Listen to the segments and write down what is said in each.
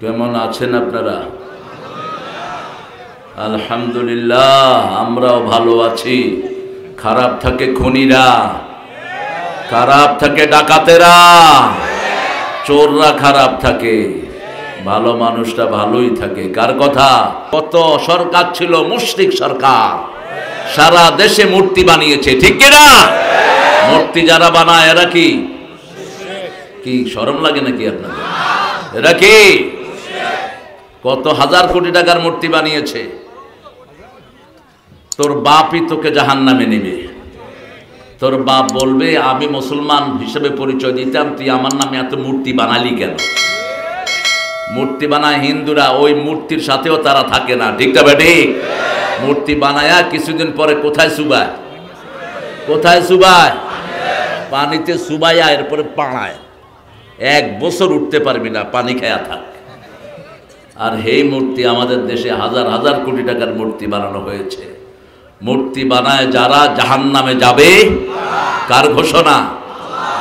কেমন আছেন আপনারা? আলহামদুলিল্লাহ, আমরাও ভালো আছি। খারাপ থাকে খুনিরা, খারাপ থাকে ডাকাতেরা, চোররা খারাপ থাকে, ভালো মানুষটা ভালোই থাকে। কার কথা? কত সরকার ছিল, মুশরিক সরকার, সারা দেশে মূর্তি বানিয়েছে, ঠিক কিনা? মূর্তি যারা বানায় এরা কি শরম লাগে নাকি আপনাদের? এরা কি কত হাজার কোটি টাকার মূর্তি বানিয়েছে। তোর বাপই তোকে জাহান্নামে নেবে। তোর বাপ বলবে, আমি মুসলমান হিসেবে পরিচয় দিতাম, তুই আমার নামে এত মূর্তি বানালি কেন? মূর্তি বানায় হিন্দুরা, ওই মূর্তির সাথেও তারা থাকে না, ঠিক না ঠিক? মূর্তি বানায়া কিছুদিন পরে কোথায় সুবায়? কোথায় সুবায়? পানিতে সুবাইয়া এরপরে পাড়ায়। 1 বছর উঠতে পারবি না, পানি খায়া থাক। আর এই মূর্তি আমাদের দেশে হাজার হাজার কোটি টাকার মূর্তি বানানো হয়েছে। মূর্তি বানায় যারা জাহান্নামে যাবে, কার ঘোষণা?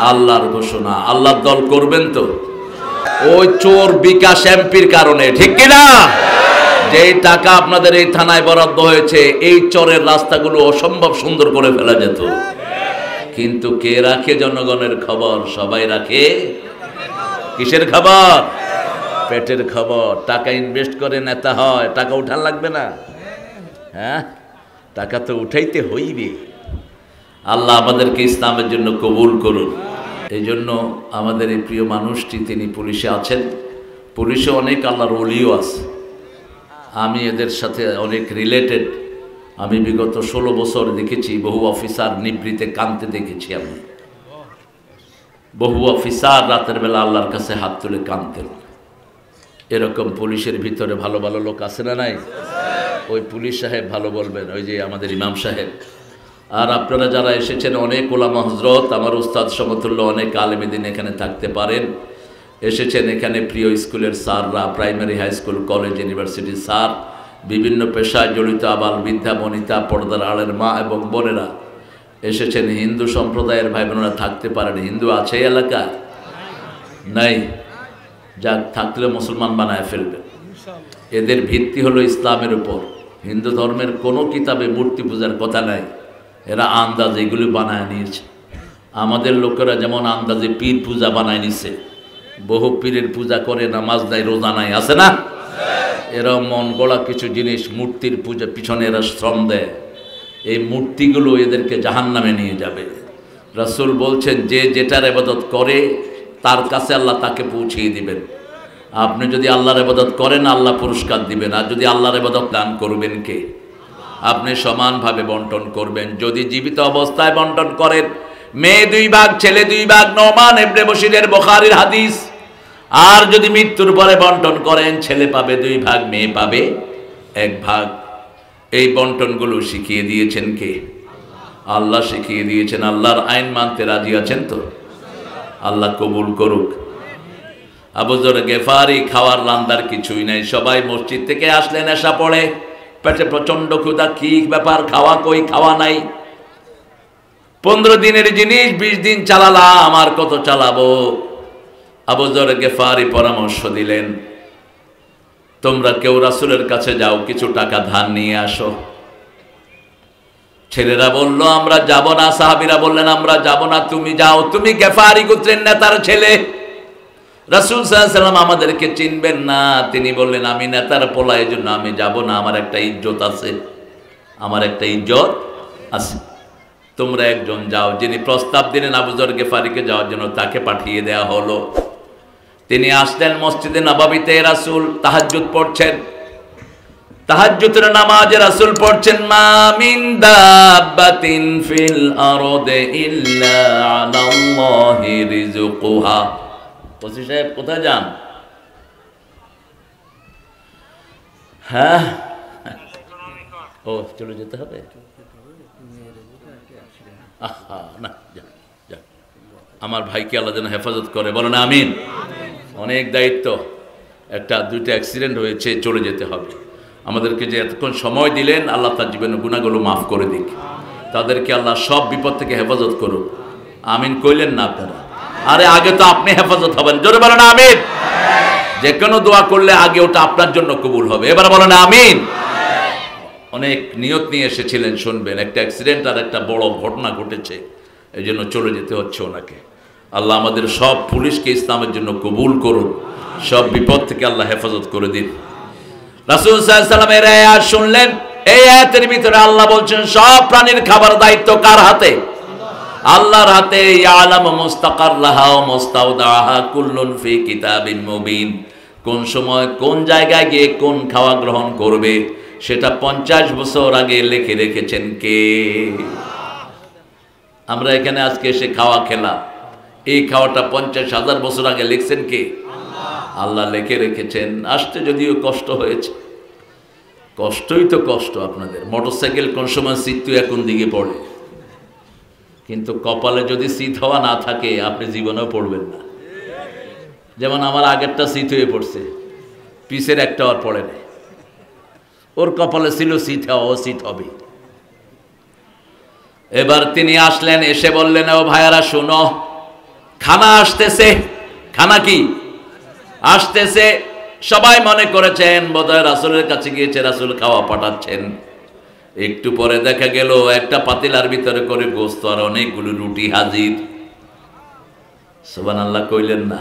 আল্লাহর ঘোষণা। আল্লাহর দল করবেন তো? ওই চোর বিকাশ এমপির কারণে, ঠিক কিনা? যেই টাকা আপনাদের এই থানায় বরাদ্দ হয়েছে, এই চোরের রাস্তাগুলো অসম্ভব সুন্দর করে ফেলা যেত। কিন্তু কে রাখে জনগণের খবর? সবাই রাখে কিসের খবর? পেটের খবর। টাকা ইনভেস্ট করে নেতা হয়, টাকা উঠান লাগবে না? হ্যাঁ, টাকা তো উঠাইতে হইবে। আল্লাহ আমাদেরকে ইসলামের জন্য কবুল করুন। এই জন্য আমাদের এই প্রিয় মানুষটি, তিনি পুলিশে আছেন। পুলিশে অনেক আল্লাহর ওলিও আছে, আমি এদের সাথে অনেক রিলেটেড। আমি বিগত 16 বছর দেখেছি বহু অফিসার নিবৃতে কাঁদতে দেখেছি। আমি বহু অফিসার রাতের বেলা আল্লাহর কাছে হাত তুলে কাঁদতেন। এরকম পুলিশের ভিতরে ভালো ভালো লোক আছে না নাই? ওই পুলিশ সাহেব ভালো বলবেন, ওই যে আমাদের ইমাম সাহেব। আর আপনারা যারা এসেছেন, অনেক ওলামা হযরত, আমার উস্তাদ সমতুল্য অনেক আলেমে দিন এখানে থাকতে পারেন, এসেছেন এখানে প্রিয় স্কুলের স্যাররা, প্রাইমারি, হাই স্কুল, কলেজ, ইউনিভার্সিটির স্যার, বিভিন্ন পেশায় জড়িত আবাল বৃদ্ধা বনিতা, পর্দার আড়ের মা এবং বোনেরা এসেছেন। হিন্দু সম্প্রদায়ের ভাই বোনেরা থাকতে পারেন। হিন্দু আছে এই এলাকা? নাই। যা থাকলে মুসলমান বানায় ফেলবে। এদের ভিত্তি হলো ইসলামের উপর। হিন্দু ধর্মের কোনো কিতাবে মূর্তি পূজার কথা নাই। এরা আন্দাজ এগুলি বানায় নিয়েছে। আমাদের লোকেরা যেমন আন্দাজে পীর পূজা বানায় নিছে, বহু পীরের পূজা করে, নামাজ নাই, রোজা নাই, আছে না? এরা মন গড়া কিছু জিনিস, মূর্তির পূজা পিছনে এরা শ্রম দেয়। এই মূর্তিগুলো এদেরকে জাহান্নামে নিয়ে যাবে। রাসূল বলছেন, যে যেটার ইবাদত করে তার কাছে আল্লাহ তাকে পৌঁছিয়ে দিবেন। আপনি যদি আল্লাহর ইবাদত করেন, আল্লাহ পুরস্কার দিবেন। আর যদি আল্লাহর ইবাদত দান করবেন কে? আপনি সমানভাবে বন্টন করবেন। যদি জীবিত অবস্থায় বন্টন করেন, মেয়ে 2 ভাগ, ছেলে 2 ভাগ, নোমান ইবনে বশিরের বুখারীর হাদিস। আর যদি মৃত্যুর পরে বন্টন করেন, ছেলে পাবে 2 ভাগ, মেয়ে পাবে 1 ভাগ। এই বন্টনগুলো শিখিয়ে দিয়েছেন কে? আল্লাহ শিখিয়ে দিয়েছেন। আল্লাহর আইন মানতে রাজি আছেন তো? আল্লাহ কবুল করুক। আবু যর গেফারি, খাওয়ার রান্দার কিছুই নাই। সবাই মসজিদ থেকে আসলে নেশা পড়ে, পেটে প্রচন্ড ক্ষুধা, কি ব্যাপার, খাওয়া কই? খাওয়া নাই। 15 দিনের জিনিস 20 দিন চালালাম, আর কত চালাবো? আবু যর গেফারি পরামর্শ দিলেন, তোমরা কেউ রাসূলের কাছে যাও, কিছু টাকা ধার নিয়ে আসো। ছেলেরা বলল, আমরা যাব না। সাহাবীরা বললেন, আমরা যাব না, তুমি যাও। তুমি গেফারি গোত্রের নেতার ছেলে, রাসূল সাল্লাল্লাহু আলাইহি ওয়াসাল্লাম আমাদেরকে চিনবেন না। তিনি বললেন, আমি নেতার পোলা, এই জন্য আমি যাব না। আমার একটা ইজ্জত আছে, আমার একটা ইজ্জত আছে। তোমরা একজন যাও। যিনি প্রস্তাব দিলেন আবু যর গেফারিকে যাওয়ার জন্য, তাকে পাঠিয়ে দেয়া হলো। তিনি আসলেন মসজিদে নববীতে। রাসূল তাহাজ্জুদ পড়ছেন। তাহাজ্জুদের নামাজে রাসূল পড়ছেন, মা মিন দাব্বাতিন ফিল আরদি ইল্লা আলাল্লাহি রিজকুহা। ওসি সাহেব কোথায় যান? হ্যাঁ, ও চলে যেতে হবে। না, আমার ভাইকে আল্লাহ যেন হেফাজত করে, বলো না আমিন। অনেক দায়িত্ব। 1-2টা অ্যাক্সিডেন্ট হয়েছে, চলে যেতে হবে। আমাদেরকে যে এতক্ষণ সময় দিলেন, আল্লাহ তার জীবনের গুনাহগুলো মাফ করে দিক। তাদেরকে আল্লাহ সব বিপদ থেকে হেফাজত করুক। আমিন কইলেন না আপনারা? আরে আগে তো আপনি হেফাজত হবেন, জোরে বলেন আমিন। যে কোনো দোয়া করলে আগে ওটা আপনার জন্য কবুল হবে। এবার বলেন আমিন। অনেক নিয়ত নিয়ে এসেছিলেন, শুনবেন। একটা অ্যাক্সিডেন্ট আর একটা বড় ঘটনা ঘটেছে, এই জন্য চলে যেতে হচ্ছে ওনাকে। আল্লাহ আমাদের সব পুলিশকে ইসলামের জন্য কবুল করুন, সব বিপদ থেকে আল্লাহ হেফাজত করে দিন। রাসূল সাল্লাল্লাহু আলাইহি ওয়াসাল্লাম এর আয়াত শুনলেন। এই আয়াতের ভিতরে আল্লাহ বলছেন সব প্রাণীর খাবার দায়িত্ব কার হাতে? আল্লাহর হাতে। ইয়ালামু মুস্তাকাররাহা ওয়া মুস্তাওদাহা কুল্লুন ফি কিতাবিন মুবিন। কোন সময় কোন জায়গায় গিয়ে কোন খাওয়া গ্রহণ করবে সেটা 50 বছর আগে লিখে রেখেছেন কে? আমরা এখানে আজকে এসে খাওয়া খেলাম, এই খাওয়াটা 50,000 বছর আগে লিখছেন কে? আল্লাহ লিখে রেখেছেন। আসতে যদিও কষ্ট হয়েছে, কষ্টই তো কষ্ট। আপনাদের মোটরসাইকেল কোন সময় সিট এখন দিকে পড়ে, কিন্তু কপালে যদি সিট হওয়া না থাকে আপনি জীবনেও পড়বেন না। যেমন আমার আগেরটা সিট হয়ে পড়ছে, পিছের একটা আর পড়ে নেই। ওর কপালে ছিল সিট হওয়া, ও সিট হবে। এবার তিনি আসলেন, এসে বললেন ও ভাইয়ারা শোনো, খানা আসতেছে। খানা কি আসতেছে? সবাই মনে করেছেন বোধহয় রাসূলের কাছে গিয়েছে, রাসূল খাওয়া পাঠাচ্ছেন। একটু পরে দেখা গেল একটা পাতিলার ভিতরে করে গোস্ত আর অনেকগুলো রুটি হাজির। সুবহানাল্লাহ কইলেন না?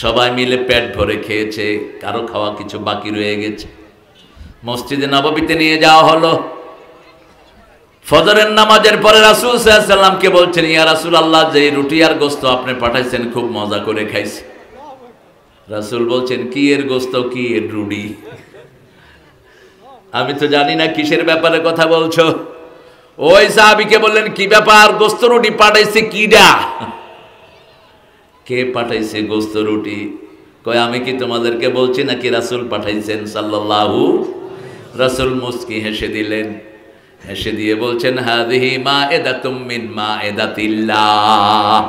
সবাই মিলে পেট ভরে খেয়েছে, কারো খাওয়া কিছু বাকি রয়ে গেছে। মসজিদে নববীতে নিয়ে যাওয়া হলো। ফজরের নামাজের পরে রাসূল সাল্লাল্লাহু আলাইহি ওয়াসাল্লামকে বলছেন, ইয়া রাসূলুল্লাহ, যে রুটি আর গোস্ত আপনি পাঠাইছেন খুব মজা করে খাইছি। রাসূল বলছেন, কি এর গোস্ত, কি এর রুটি? আমি তো জানি না কিসের ব্যাপারে কথা বলছো। ওই সাহাবীকে বললেন, কি ব্যাপার, গোস্ত রুটি পাঠাইছে কিডা? কে পাঠাইছে গোস্ত রুটি? কয় আমি কি তোমাদেরকে বলছি নাকি রাসূল পাঠাইছেন সাল্লাল্লাহু। রাসূল মুস্কি হেসে দিলেন, হেসে দিয়ে বলছেন, হাযিহি মা'iদাতুম মিন মা'iদাতিল্লাহ।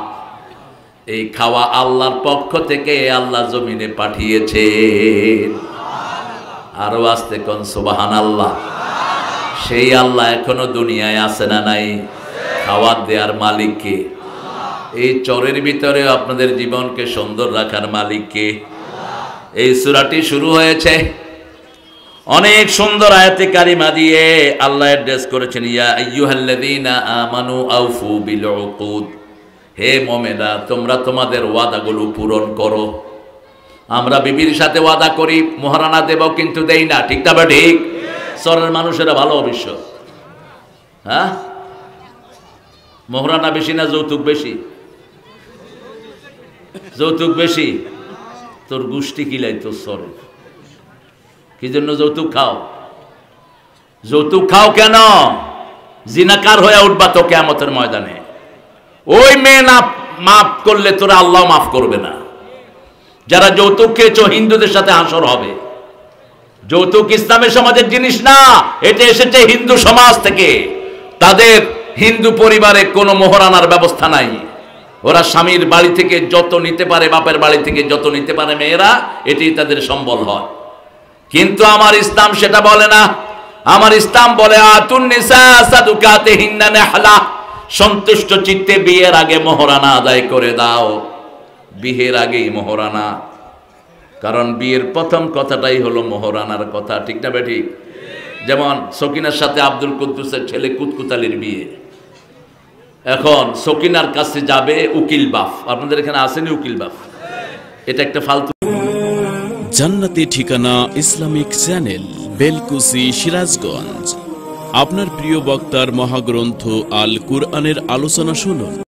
এই খাওয়া আল্লাহর পক্ষ থেকে আল্লাহ জমিনে পাঠিয়েছেন। আরো আস্তে কোন সুবহানাল্লাহ। সেই আল্লাহ এখনো দুনিয়ায় আছে না নাই? খাওয়ার দেওয়ার মালিক কে? এই চরের ভিতরে আপনাদের জীবনকে সুন্দর রাখার মালিক কে? এই সূরাটি শুরু হয়েছে অনেক সুন্দর আয়াতে কারিমা দিয়ে। আল্লাহ অ্যাড্রেস করেছেন, ইয়া আইয়ুহাল্লাযীনা আমানু আউফু বিল উকুদ। হে মুমিনরা, তোমরা তোমাদের ওয়াদাগুলো পূরণ করো। আমরা বিবির সাথে ওয়াদা করি মোহরানা দেব, কিন্তু দেই না। ঠিক না বা ঠিক? চরের মানুষেরা ভালো অবশ্য। হ্যাঁ, মোহরানা বেশি না যৌতুক বেশি? যৌতুক বেশি। তোর গোষ্ঠী কিলাই তোর চরে, কি জন্য যৌতুক খাও? যৌতুক খাও কেন? জিনাকার হয়ে উঠবা তো কিয়ামতের ময়দানে। ওই মেয়ে না মাফ করলে তোরা আল্লাহ মাফ করবে না। যারা যৌতুক খেয়েছো হিন্দুদের সাথে হাসর হবে। যৌতুক ইসলামের সমাজের জিনিস না, এটা এসেছে হিন্দু সমাজ থেকে। তাদের হিন্দু পরিবারে কোনো মোহরানার ব্যবস্থা নাই। ওরা স্বামীর বাড়ি থেকে যত নিতে পারে, বাপের বাড়ি থেকে যত নিতে পারে মেয়েরা, এটি তাদের সম্বল হয়। কিন্তু আমার ইসলাম সেটা বলে না। আমার ইসলাম বলে, আতুন নিসা সাদুকাতিহিন্না নিহলা। সন্তুষ্ট চিত্তে বিয়ের আগে মোহরানা আদায় করে দাও। বিয়ের আগেই মোহরানা, কারণ বিয়ের প্রথম কথাটাই হলো মোহরানার কথা। ঠিক না বেঠিক? যেমন সকিনার সাথে আব্দুল কুদ্দুসের ছেলে কুতকুতালির বিয়ে। এখন সকিনার কাছে যাবে উকিল বাফ। আপনাদের এখানে আসেনি উকিল বাফ? এটা একটা ফালতু। জান্নাতি ঠিকানা ইসলামিক চ্যানেল, বেলকুসি, সিরাজগঞ্জ। আপনার প্রিয় বক্তার মহাগ্রন্থ আল কুরআনের আলোচনা শুনুন।